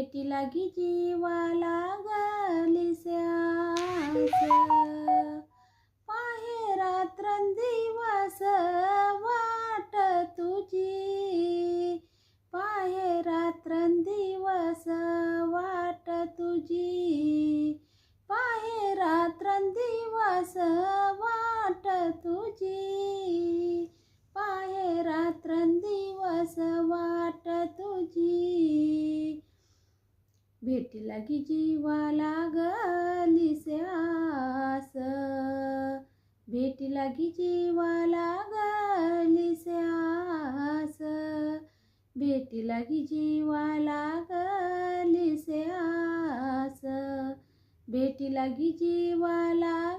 भेटी लागी जीवाला लागलीसे आस. पाहे रात्रंदिवस वाट तुझी, पाहे रात्रंदिवस वाट तुझी, पाहे रात्रंदिवस वाट तुझी, पाहे रात्रंदिवस वाट तुझी. भेटी लागी जीवाला लागलीसे आस, भेटी लागी जीवाला लागलीसे आस, भेटी लागी जीवाला लागलीसे आस, भेटी लागी जीवाला